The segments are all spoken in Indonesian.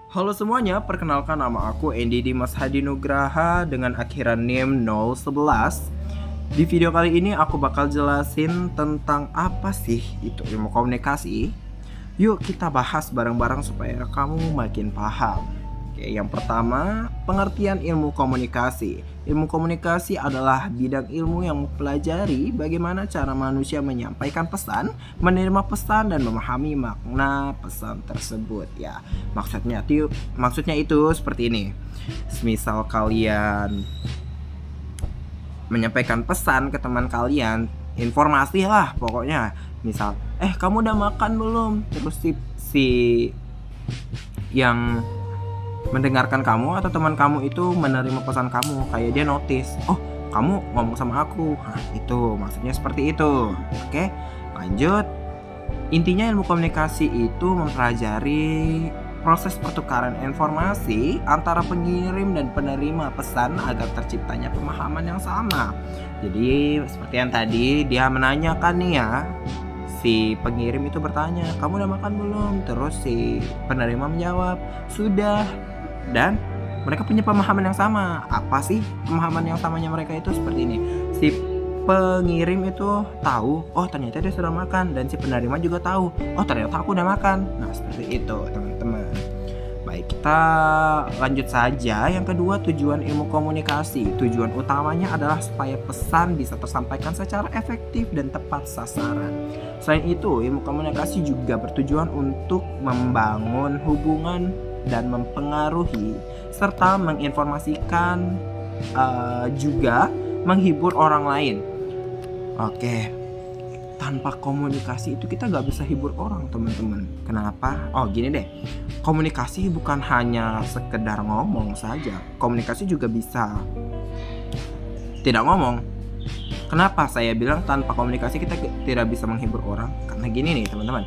Halo semuanya, perkenalkan nama aku Andy Dimas Hadi Nugraha dengan akhiran NIM 011. Di video kali ini aku bakal jelasin tentang apa sih itu ilmu komunikasi. Yuk kita bahas bareng-bareng supaya kamu makin paham. Oke, yang pertama, pengertian ilmu komunikasi. Ilmu komunikasi adalah bidang ilmu yang mempelajari bagaimana cara manusia menyampaikan pesan, menerima pesan dan memahami makna pesan tersebut ya. Maksudnya itu seperti ini. Misal kalian menyampaikan pesan ke teman kalian, informasi lah pokoknya. Misal, kamu udah makan belum? Terus si yang mendengarkan kamu atau teman kamu itu menerima pesan kamu, kayak dia notice, oh kamu ngomong sama aku. Nah, itu maksudnya seperti itu. Oke, lanjut. Intinya ilmu komunikasi itu mempelajari proses pertukaran informasi antara pengirim dan penerima pesan agar terciptanya pemahaman yang sama. Jadi seperti yang tadi dia menanyakan nih ya, si pengirim itu bertanya, kamu udah makan belum? Terus si penerima menjawab, sudah. Dan mereka punya pemahaman yang sama. Apa sih pemahaman yang samanya mereka itu? Seperti ini, si pengirim itu tahu, oh ternyata dia sudah makan, dan si penerima juga tahu, oh ternyata aku udah makan. Nah seperti itu teman-teman. Baik, kita lanjut saja. Yang kedua, tujuan ilmu komunikasi. Tujuan utamanya adalah supaya pesan bisa tersampaikan secara efektif dan tepat sasaran. Selain itu, ilmu komunikasi juga bertujuan untuk membangun hubungan dan mempengaruhi serta menginformasikan, juga menghibur orang lain. Oke, tanpa komunikasi itu kita gak bisa hibur orang teman-teman. Kenapa? Oh gini deh, komunikasi bukan hanya sekedar ngomong saja. Komunikasi juga bisa tidak ngomong. Kenapa saya bilang tanpa komunikasi kita tidak bisa menghibur orang? Karena gini nih teman-teman,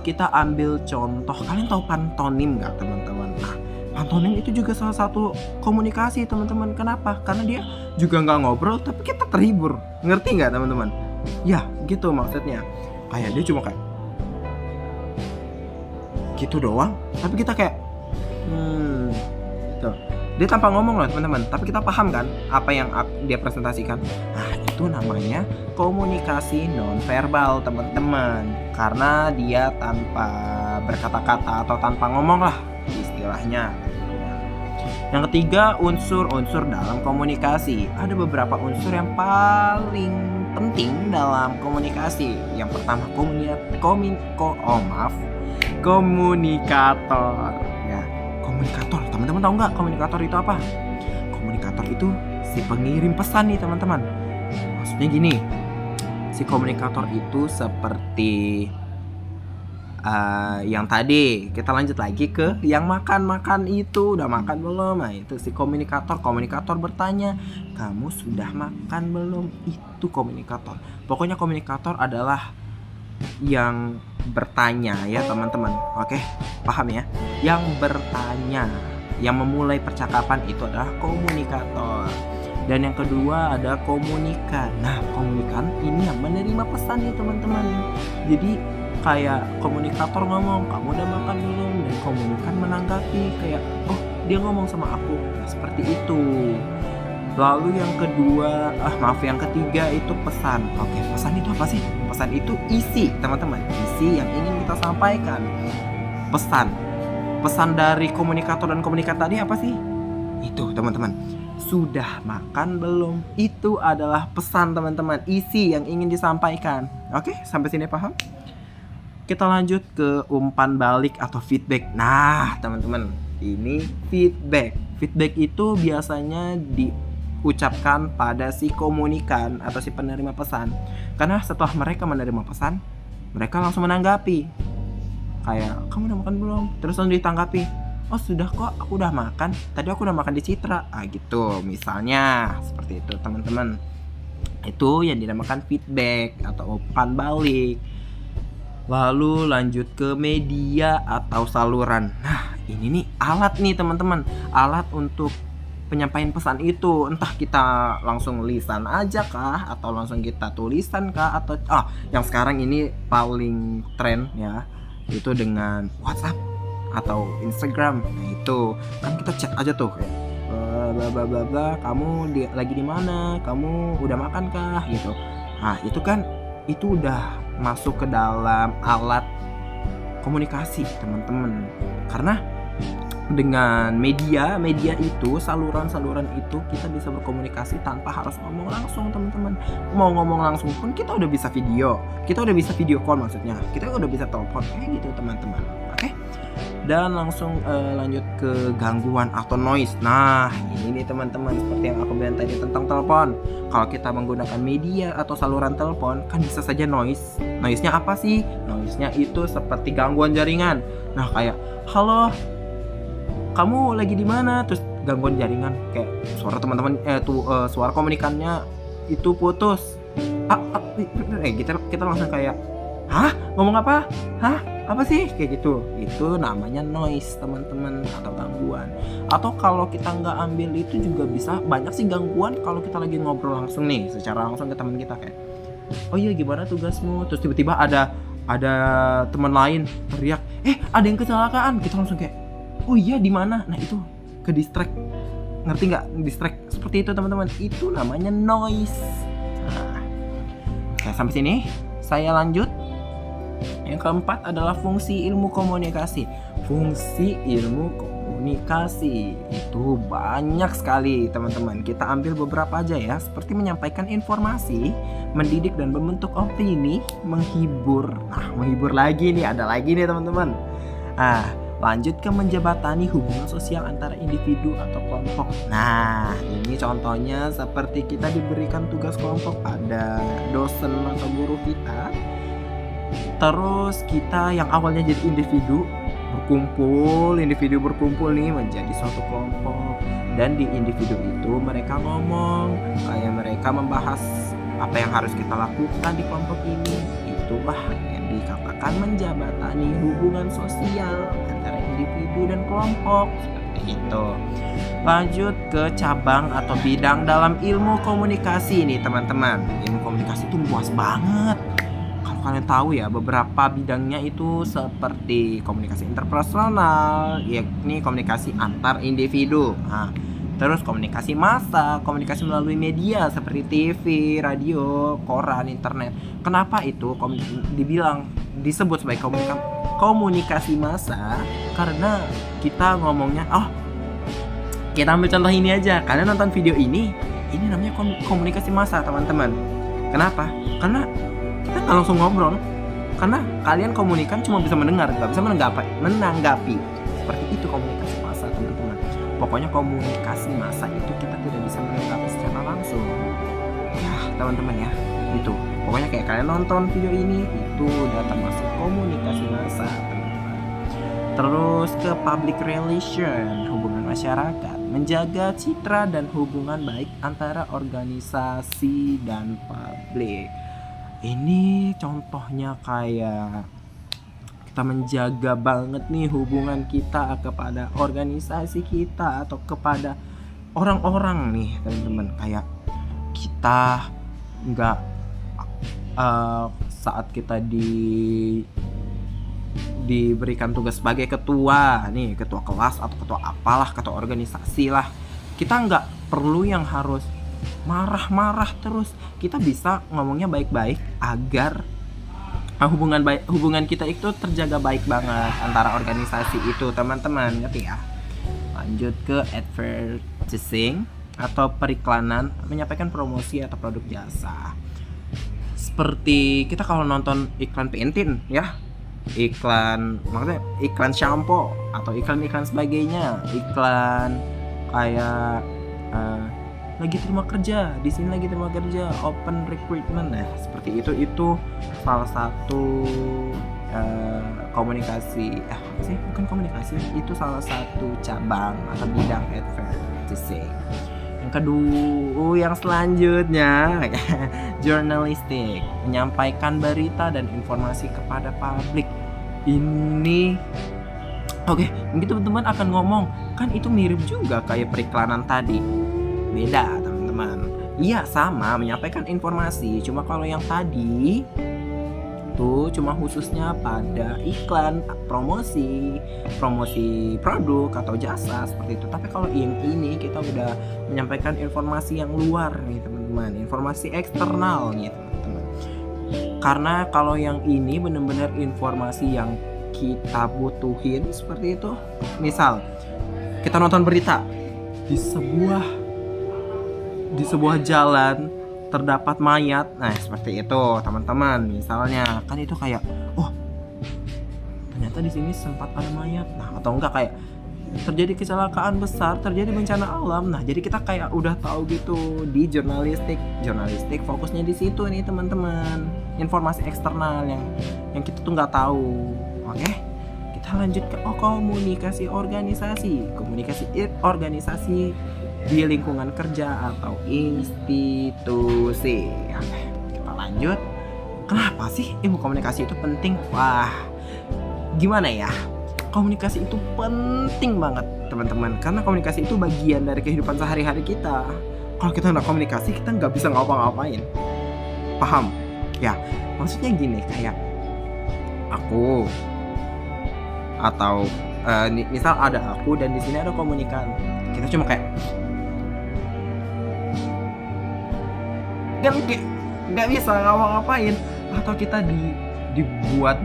kita ambil contoh, kalian tahu pantonim nggak teman-teman? Nah, pantonim itu juga salah satu komunikasi teman-teman. Kenapa? Karena dia juga nggak ngobrol tapi kita terhibur. Ngerti nggak teman-teman? Ya gitu maksudnya. Kayak dia cuma kayak gitu doang, tapi kita kayak gitu. Dia tanpa ngomong loh teman-teman, tapi kita paham kan apa yang dia presentasikan. Nah itu namanya komunikasi nonverbal teman-teman, karena dia tanpa berkata-kata atau tanpa ngomong lah istilahnya. Yang ketiga, unsur-unsur dalam komunikasi. Ada beberapa unsur yang paling penting dalam komunikasi. Yang pertama, komunikator. Ya, komunikator. Teman-teman tahu nggak komunikator itu apa? Komunikator itu si pengirim pesan nih teman-teman. Maksudnya gini, si komunikator itu seperti yang tadi. Kita lanjut lagi ke yang makan itu, udah makan belum? Nah itu si komunikator bertanya, kamu sudah makan belum? Itu komunikator. Pokoknya komunikator adalah yang bertanya ya teman-teman. Oke, paham ya? Yang bertanya, yang memulai percakapan itu adalah komunikator. Dan yang kedua ada komunikan. Nah komunikan ini yang menerima pesan nih teman-teman. Jadi kayak komunikator ngomong, kamu udah makan belum? Dan komunikan menanggapi kayak, oh dia ngomong sama aku. Nah seperti itu. Lalu yang kedua, yang ketiga itu pesan. Oke, pesan itu apa sih? Pesan itu isi teman-teman, isi yang ingin kita sampaikan. Pesan dari komunikator dan komunikan tadi apa sih? Itu teman-teman, sudah makan belum? Itu adalah pesan teman-teman, isi yang ingin disampaikan. Oke, sampai sini paham? Kita lanjut ke umpan balik atau feedback. Nah teman-teman, ini feedback. Feedback itu biasanya diucapkan pada si komunikan atau si penerima pesan. Karena setelah mereka menerima pesan, mereka langsung menanggapi. Kayak, kamu udah makan belum? Terus langsung ditanggapi, oh sudah kok, aku udah makan. Tadi aku udah makan di Citra. Gitu misalnya, seperti itu teman-teman. Itu yang dinamakan feedback atau umpan balik. Lalu lanjut ke media atau saluran. Nah ini nih alat nih teman-teman, alat untuk penyampaian pesan itu. Entah kita langsung lisan aja kah, atau langsung kita tulisan kah, atau yang sekarang ini paling tren ya, itu dengan WhatsApp. atau Instagram. Nah itu kan kita chat aja tuh kayak bla bla bla bla, kamu lagi di mana, kamu udah makan kah gitu. Nah itu kan itu udah masuk ke dalam alat komunikasi teman-teman, karena dengan media itu, saluran-saluran itu kita bisa berkomunikasi tanpa harus ngomong langsung teman-teman. Mau ngomong langsung pun kita udah bisa video call, maksudnya kita udah bisa telepon kayak gitu teman-teman. Oke, dan langsung lanjut ke gangguan atau noise. Nah ini nih teman-teman, seperti yang aku bilang tadi tentang telepon. Kalau kita menggunakan media atau saluran telepon kan bisa saja noise-nya apa sih? Noise-nya itu seperti gangguan jaringan. Nah kayak halo, kamu lagi di mana, terus gangguan jaringan kayak suara teman-teman suara komunikannya itu putus. Kita langsung kayak hah, ngomong apa, apa sih, kayak gitu. Itu namanya noise teman-teman, atau gangguan. Atau kalau kita nggak ambil itu juga bisa banyak sih gangguan kalau kita lagi ngobrol langsung nih, secara langsung ke teman kita kayak oh iya gimana tugasmu, terus tiba-tiba ada teman lain teriak ada yang kecelakaan, kita langsung kayak oh iya di mana. Nah itu ke distract, ngerti nggak? Distract seperti itu teman-teman, itu namanya noise. Nah, oke, sampai sini saya lanjut. Yang keempat adalah fungsi ilmu komunikasi. Fungsi ilmu komunikasi itu banyak sekali teman-teman. Kita ambil beberapa aja ya, seperti menyampaikan informasi, mendidik dan membentuk opini, menghibur. Nah menghibur lagi nih, ada lagi nih teman-teman. Lanjut ke menjembatani hubungan sosial antara individu atau kelompok. Nah, ini contohnya seperti kita diberikan tugas kelompok, ada dosen atau guru kita. Terus kita yang awalnya jadi individu berkumpul nih menjadi suatu kelompok. Dan di individu itu mereka ngomong, kayak mereka membahas apa yang harus kita lakukan di kelompok ini. Itulah yang dikatakan menjembatani hubungan sosial antara individu dan kelompok, seperti itu. Lanjut ke cabang atau bidang dalam ilmu komunikasi nih teman-teman. Ilmu komunikasi itu luas banget. Kalau kalian tahu ya, beberapa bidangnya itu seperti komunikasi interpersonal, yakni komunikasi antar individu. Terus komunikasi massa, komunikasi melalui media seperti TV, radio, koran, internet. Kenapa itu disebut sebagai komunikasi massa? Karena kita ngomongnya, kita ambil contoh ini aja. Kalian nonton video ini namanya komunikasi massa teman-teman. Kenapa? Karena kita nggak langsung ngobrol. Karena kalian komunikan cuma bisa mendengar, nggak bisa menanggapi. Seperti itu komunikasi massa teman-teman. Pokoknya komunikasi massa itu kita tidak bisa menanggapi secara langsung. Ya teman-teman ya, gitu. Pokoknya kayak kalian nonton video ini, itu udah termasuk komunikasi massa teman-teman. Terus ke public relation, hubungan masyarakat, menjaga citra dan hubungan baik antara organisasi dan publik. Ini contohnya kayak kita menjaga banget nih hubungan kita kepada organisasi kita atau kepada orang-orang nih teman-teman. Kayak kita nggak saat kita diberikan tugas sebagai ketua kelas atau ketua apalah, ketua organisasi lah, kita nggak perlu yang harus marah-marah terus. Kita bisa ngomongnya baik-baik agar hubungan kita itu terjaga baik banget antara organisasi itu teman-teman, ngerti ya? Lanjut ke advertising atau periklanan, menyampaikan promosi atau produk jasa. Seperti kita kalau nonton iklan pentin ya, maksudnya iklan shampoo atau iklan sebagainya, iklan kayak lagi terima kerja, di sini lagi terima kerja, open recruitment. Nah, seperti itu salah satu itu salah satu cabang atau bidang advertising. Yang kedua, yang selanjutnya journalistik, menyampaikan berita dan informasi kepada publik. Ini oke, mungkin teman-teman akan ngomong, kan itu mirip juga kayak periklanan tadi. Beda teman-teman. Iya sama, menyampaikan informasi. Cuma kalau yang tadi itu cuma khususnya pada iklan, promosi produk atau jasa seperti itu. Tapi kalau yang ini kita udah menyampaikan informasi yang luar nih teman-teman, informasi eksternal nih teman-teman. Karena kalau yang ini benar-benar informasi yang kita butuhin seperti itu. Misal kita nonton berita di sebuah jalan terdapat mayat. Nah, seperti itu, teman-teman. Misalnya, kan itu kayak, oh, ternyata di sini sempat ada mayat. Nah, atau enggak kayak terjadi kecelakaan besar, terjadi bencana alam. Nah, jadi kita kayak udah tahu gitu di jurnalistik fokusnya di situ nih, teman-teman. Informasi eksternal yang kita tuh nggak tahu. Oke? Kita lanjut ke komunikasi organisasi di lingkungan kerja atau institusi. Kita lanjut. Kenapa sih ilmu komunikasi itu penting? Wah, gimana ya? Komunikasi itu penting banget, teman-teman. Karena komunikasi itu bagian dari kehidupan sehari-hari kita. Kalau kita nggak komunikasi, kita nggak bisa ngapa-ngapain. Paham? Ya, maksudnya gini, kayak aku atau misal ada aku dan di sini ada komunikan. Kita cuma kayak kan nggak bisa ngapa-ngapain, atau kita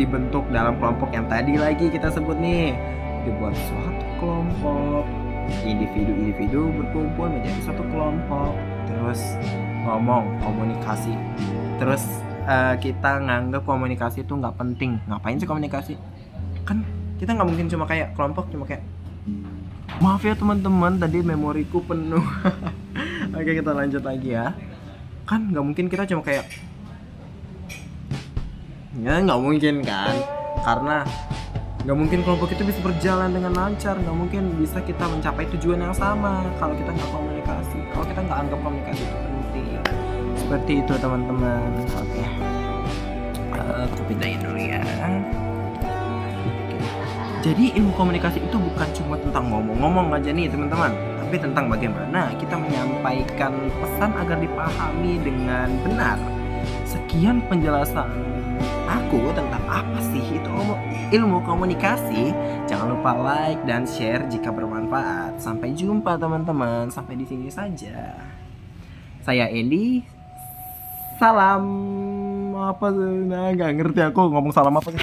dibentuk dalam kelompok yang tadi lagi kita sebut nih, dibuat suatu kelompok, individu berkumpul menjadi satu kelompok, terus ngomong komunikasi, terus kita nganggap komunikasi itu nggak penting. Ngapain sih komunikasi? Kan kita nggak mungkin cuma kayak kelompok, cuma kayak maaf ya teman-teman, tadi memoriku penuh. Oke, kita lanjut lagi ya. Kan nggak mungkin kita cuma kayak, ya nggak mungkin kan, karena nggak mungkin kelompok itu bisa berjalan dengan lancar, nggak mungkin bisa kita mencapai tujuan yang sama kalau kita nggak komunikasi, kalau kita nggak anggap komunikasi itu penting. Seperti itu teman-teman. Oke, aku pindahin dulu ya. Jadi ilmu komunikasi itu bukan cuma tentang ngomong-ngomong aja nih teman-teman, tapi tentang bagaimana kita menyampaikan pesan agar dipahami dengan benar. Sekian penjelasan aku tentang apa sih itu ilmu komunikasi. Jangan lupa like dan share jika bermanfaat. Sampai jumpa teman-teman, sampai di sini saja. Saya Andy. Salam apa sih? Nah, nggak ngerti aku ngomong salam apa sih.